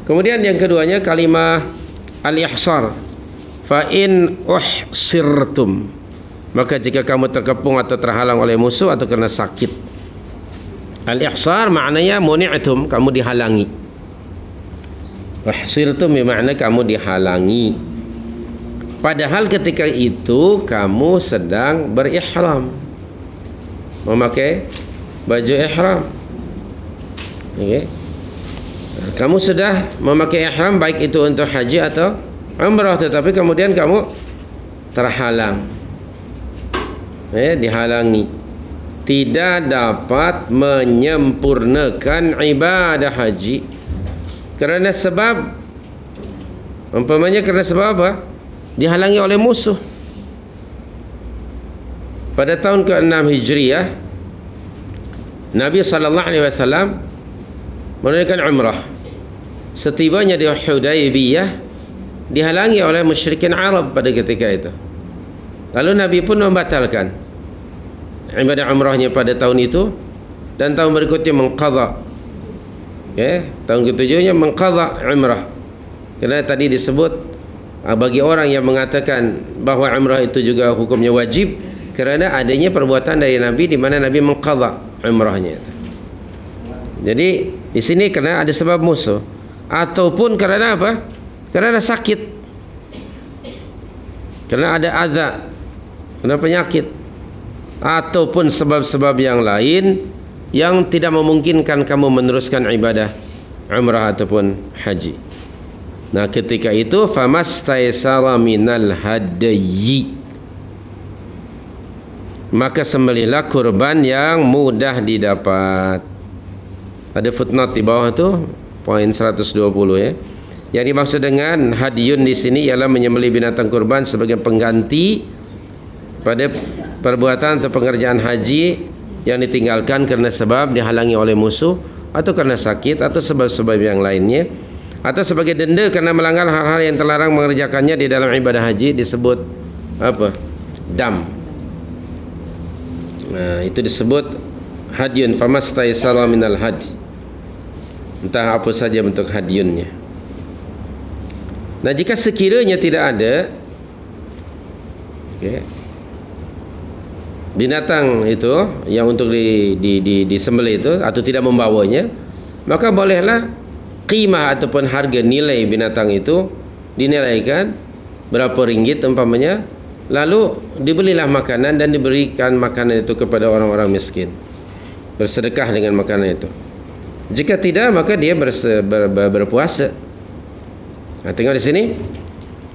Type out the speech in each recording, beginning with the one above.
Kemudian yang keduanya kalimah al-ihsar. Fa in uhsirtum, maka jika kamu terkepung atau terhalang oleh musuh atau kerana sakit. Al-ihsar maknanya muni'tum, kamu dihalangi. Uhsirtum bermakna kamu dihalangi. Padahal ketika itu kamu sedang berihram, memakai baju ihram. Okay. Kamu sudah memakai ihram, baik itu untuk haji atau umrah, tetapi kemudian kamu terhalang, dihalangi, tidak dapat menyempurnakan ibadah haji kerana sebab, umpamanya kerana sebab apa? Dihalangi oleh musuh. Pada tahun ke-6 Hijriah, Nabi SAW menunaikan umrah. Setibanya di Hudaybiyah, dihalangi oleh musyrikin Arab pada ketika itu. Lalu Nabi pun membatalkan ibadah umrahnya pada tahun itu, dan tahun berikutnya mengqadha. Tahun ketujuhnya mengqadha umrah. Kerana tadi disebut bagi orang yang mengatakan bahawa umrah itu juga hukumnya wajib, kerana adanya perbuatan dari Nabi di mana Nabi mengqadha umrahnya. Jadi di sini kerana ada sebab musuh, ataupun kerana apa? Kerana sakit, kerana ada adza, kerana penyakit, ataupun sebab-sebab yang lain yang tidak memungkinkan kamu meneruskan ibadah umrah ataupun haji. Nah, ketika itu famastaysara minal hadyi, maka sembelihlah kurban yang mudah didapat. Ada footnote di bawah tu, poin 120 ya. Yang dimaksud dengan hadyun di sini ialah menyembelih binatang kurban sebagai pengganti pada perbuatan atau pengerjaan haji yang ditinggalkan kerana sebab dihalangi oleh musuh, atau kerana sakit, atau sebab-sebab yang lainnya, atau sebagai denda kerana melanggar hal-hal yang terlarang mengerjakannya di dalam ibadah haji, disebut apa? Dam. Nah, itu disebut hadyun. Famastaysara minal hadi, entah apa saja bentuk hadyunnya. Nah, jika sekiranya tidak ada binatang itu yang untuk disembelih itu, atau tidak membawanya, maka bolehlah qimah ataupun harga nilai binatang itu dinilaikan berapa ringgit umpamanya, lalu dibelilah makanan dan diberikan makanan itu kepada orang-orang miskin, bersedekah dengan makanan itu. Jika tidak, maka dia berpuasa. Nah, tengok di sini,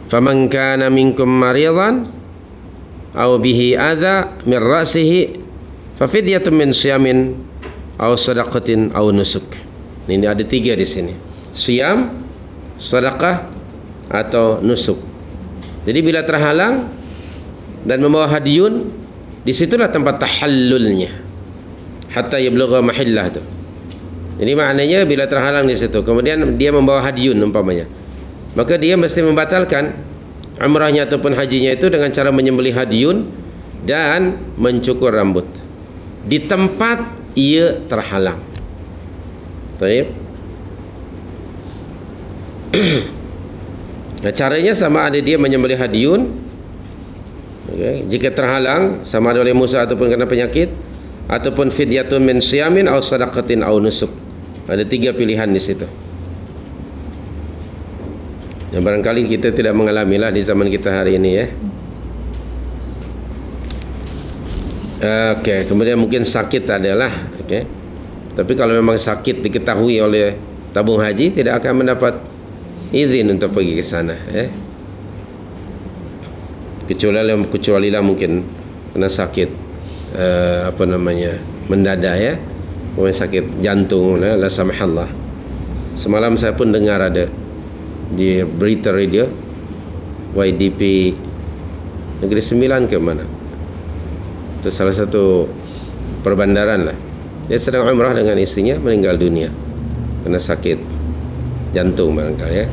faman kana minkum maridan aw bihi adza min ra'sihi fa fidyatun min siyamin aw sadaqatin aw nusuk. Ini ada tiga di sini: siyam, sedekah, atau nusuk. Jadi bila terhalang dan membawa hadyun, disitulah tempat tahallulnya, hatta yablugha mahillah tu. Jadi maknanya bila terhalang di situ, kemudian dia membawa hadyun umpamanya, maka dia mesti membatalkan umrahnya ataupun hajinya itu dengan cara menyembelih hadyun dan mencukur rambut di tempat ia terhalang. Baik. Nah, caranya sama ada dia menyembelih hadyun, jika terhalang sama ada oleh musuh ataupun kerana penyakit, ataupun fidyatun min siyamin aw sadaqatin aw nusuk. Ada tiga pilihan di situ. Yang barangkali kita tidak mengalamilah di zaman kita hari ini ya. Okey, kemudian mungkin sakit adalah okey. Tapi kalau memang sakit diketahui oleh tabung haji, tidak akan mendapat izin untuk pergi ke sana ya. Kecuali mungkin kena sakit mendadak ya. Mungkin sakit jantung la samahallah. Semalam saya pun dengar ada di berita radio YDP Negeri Sembilan ke mana, itu salah satu perbandaran lah. Dia sedang umrah dengan istrinya, meninggal dunia kena sakit jantung barangkali ya.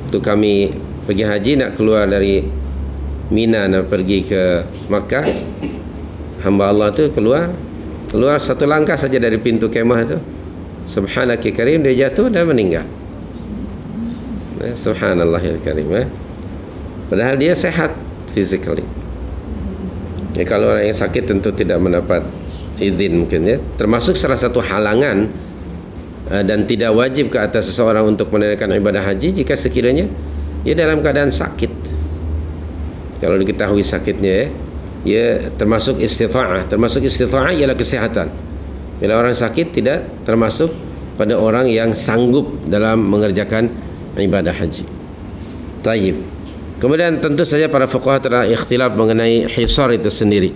Itu kami pergi haji, nak keluar dari Mina nak pergi ke Makkah, hamba Allah tu keluar satu langkah saja dari pintu kemah tu, subhanaka karim, dia jatuh dan meninggal. Subhanallahil karim. Padahal dia sehat physically. Ya, kalau orang yang sakit tentu tidak mendapat izin mungkin ya. Termasuk salah satu halangan dan tidak wajib ke atas seseorang untuk menunaikan ibadah haji jika sekiranya dia dalam keadaan sakit. Kalau diketahui sakitnya ya termasuk istita'ah. Termasuk istita'ah ialah kesehatan. Bila orang sakit tidak termasuk pada orang yang sanggup dalam mengerjakan ibadah haji. Tayyib. Kemudian tentu saja para fuqaha telah ikhtilaf mengenai hisar itu sendiri.